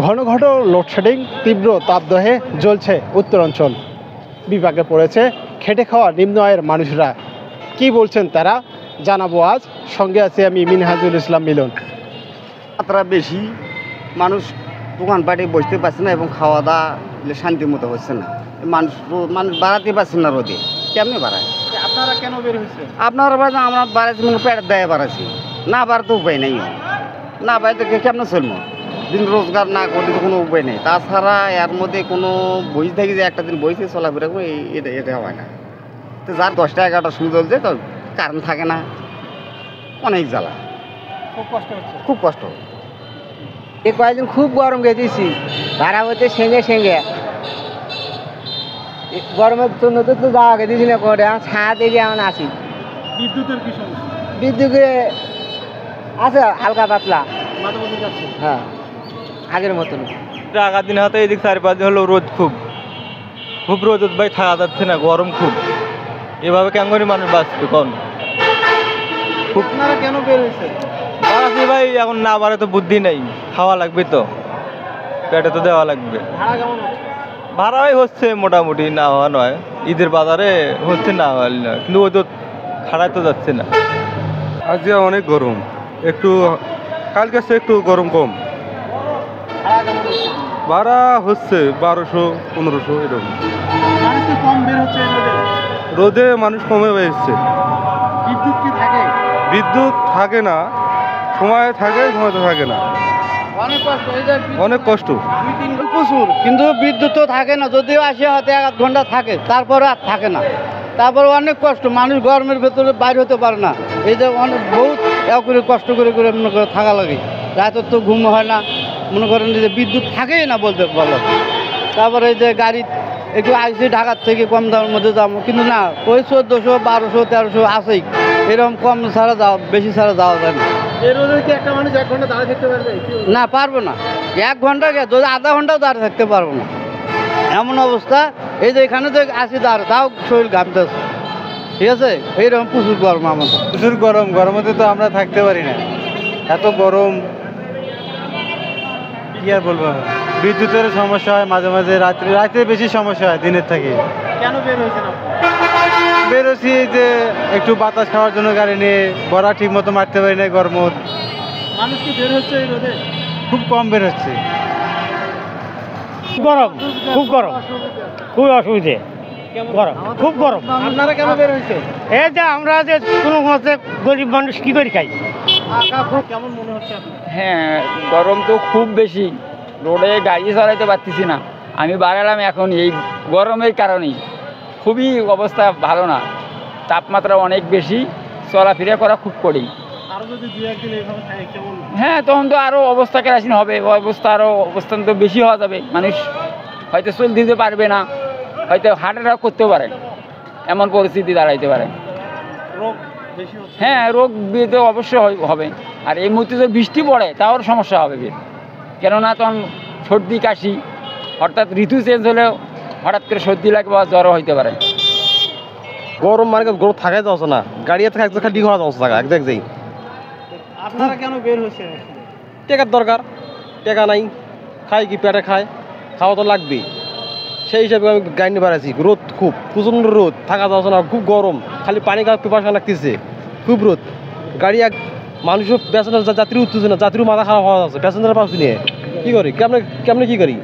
ঘন ঘন লোডশেডিং, তীব্র তাপদাহে জ্বলছে উত্তরাঞ্চল। বিপাকে পড়েছে খেটে খাওয়া নিম্ন আয়ের মানুষরা। কি বলছেন তারা জানাবো আজ। সঙ্গে আছে আমি মিনহাজুল ইসলাম মিলন। মাত্রা বেশি, মানুষ দোকানপাটে বসতে পারছে না এবং খাওয়া দাওয়া শান্তি মতো হচ্ছে না। মানুষ বাড়াতে পারছে না, রোদে কেমনে বাড়ায়? আপনারা কেন বের হয়েছে? আপনারা আমরা বাড়াচ্ছি, মানে পেটের দায়ে বাড়াচ্ছি, না বাড়াতে উপায় নেই। না বাড়িতে কেমনে চলবো? দিন রোজগার না করতে তো কোনো উপায় নেই। তাছাড়া এর মধ্যে কোনো বসে থাকি যে একটা দিন বসে চলাফেরা করে এটা হয় না। তো যার 10টা 11টা শুরু চলছে, তো কারেন্ট থাকে না, অনেক জ্বালা, খুব কষ্ট হচ্ছে। খুব কষ্ট। এই কয়েকদিন খুব গরম গেছি, ভাড়া হতে সেঙ্গে গরমের জন্য তো যাওয়া গেছি না করে ছাদ এরিয়া এমন আছি। বিদ্যুতের কি সমস্যা? বিদ্যুতে আছে হালকা পাতলা, মাঝে মধ্যে যাচ্ছে। হ্যাঁ আগের মতন। আগার দিন হাতে এদিক 4-5 দিন হলো রোদ, খুব রোদ ভাই, থাকা যাচ্ছে না, গরম খুব। এভাবে কেমন করে মানুষ বাঁচবে কোন? আপনারা কেন বের হয়েছে? বাড়াচ্ছি ভাই, এখন না বাড়ে তো বুদ্ধি নেই, খাওয়া লাগবে তো, পেটে তো দেওয়া লাগবে। ভাড়া কেমন হচ্ছে? ভাড়াই হচ্ছে মোটামুটি, না হওয়া নয়। ঈদের বাজারে হচ্ছে, না হওয়া নয়, কিন্তু ওই তো খাড়ায় তো যাচ্ছে না। আজকে অনেক গরম, একটু কালকে একটু গরম কম। ভাড়া কেমন হচ্ছে? ভাড়া হচ্ছে 1200-1500 এরকম। মানুষ কি কম বের হচ্ছে এই রোদে? রোদে মানুষ কমে এসছে। বিদ্যুৎ কি থাকে? বিদ্যুৎ থাকে না, সময় থাকে, সময় তো থাকে না, অনেক কষ্ট। এই যে অনেক কষ্ট। 2-3 প্রচুর, কিন্তু বিদ্যুৎ তো থাকে না, যদিও আসে হয়তো 1 ঘন্টা থাকে, তারপরে আর থাকে না। তারপরে অনেক কষ্ট, মানুষ গরমের ভেতরে বাইরে হতে পারে না। এই যে অনেক বহুত করে কষ্ট করে মনে করে থাকা লাগে, রাতের তো ঘুম হয় না, মনে করেন যে বিদ্যুৎ থাকেই না বলতে বলো। তারপরে এই যে গাড়ি একটু আইসি ঢাকার থেকে কম দামের মধ্যে যাবো, কিন্তু না, ওই 1400, 1200, 1300 আসেই, এরকম কম ছাড়া বেশি ছাড়া যাওয়া যায় না। এই রোদে কি একটা মানুষ 1 ঘন্টা দাঁড়িয়ে থাকতে পারবে? না, পারবো না। 1 ঘন্টা যদি আধা ঘন্টাও দাঁড়িয়ে থাকতে পারবো না, এমন অবস্থা। এই যে এখানে তো আসি দাঁড়, তাও শরীর ঘামতেছে, ঠিক আছে। এইরকম প্রচুর গরম আমাদের, প্রচুর গরম, গরমে তো আমরা থাকতে পারি না, এত গরম। কি আর বলবো, বিদ্যুতের সমস্যা হয় মাঝে মাঝে, রাতে বেশি সমস্যা হয় দিনের থেকে। কেন বের হয়েছেন আপনি? বেরোছি যে একটু বাতাস খাওয়ার জন্য, গাড়ি নিয়ে বড়া ঠিক মতো মারতে পারি না গরম। মানুষ কি বের হচ্ছে এই রোদে? খুব কম বের হচ্ছে। গরম, খুব গরম, খুব অসুবিধে, গরম, খুব গরম। আপনারা কেন বের হয়েছে? এই যে আমরা যে কোনো মতে গরিব মানুষ কি করে খাই। কেমন মনে হচ্ছে আপনার? হ্যাঁ, গরম তো খুব বেশি, রোডে গাড়ি চালাইতে পারতেছি না। আমি বাড়ালাম এখন এই গরমের কারণেই, খুবই অবস্থা ভালো না, তাপমাত্রা অনেক বেশি, চলাফেরা করা খুব কঠিন। আরো যদি 2-1 দিন এইভাবে থাকে কেমন? হ্যাঁ, তখন তো আরও অবস্থা কেরাসিন হবে, অবস্থান তো বেশি হওয়া যাবে, মানুষ হয়তো চলতে দিতে পারবে না, হয়তো হার্ট অ্যাটাক করতেও পারে, এমন পরিস্থিতি দাঁড়াইতে পারে। রোগ বেশি হচ্ছে? হ্যাঁ, রোগ তো অবশ্যই হবে। আর এই মুহূর্তে যদি বৃষ্টি পড়ে তাও সমস্যা হবে, কেননা তখন সর্দি কাশি, অর্থাৎ ঋতু চেঞ্জ হলেও হঠাৎ করে সর্দি লাগবে বা জ্বরও হইতে পারে। গরম মানে গরম থাকাই যাচ্ছে না, গাড়ি এত থাকতে খালি খাওয়া যাচ্ছে না, এক যাই। আপনারা কেন বের হয়েছে? টাকার দরকার, টাকা নাই, খাই কি পেটে খায়, খাওয়া তো লাগবেই। সেই হিসাবে আমি গাড়ি নিয়ে বেড়াচ্ছি। রোদ খুব, প্রচণ্ড রোদ, থাকা যাচ্ছে না, খুব গরম, খালি পানি খাওয়া পিপাসা লাগতেছে, খুব রোদ। গাড়ি মানুষও প্যাসেঞ্জার যাত্রী উঠতেছে না, যাত্রীও মাথা খারাপ হওয়া যাচ্ছে, প্যাসেঞ্জার পাচ্ছি নিয়ে কি করি, কেমনে কি করি।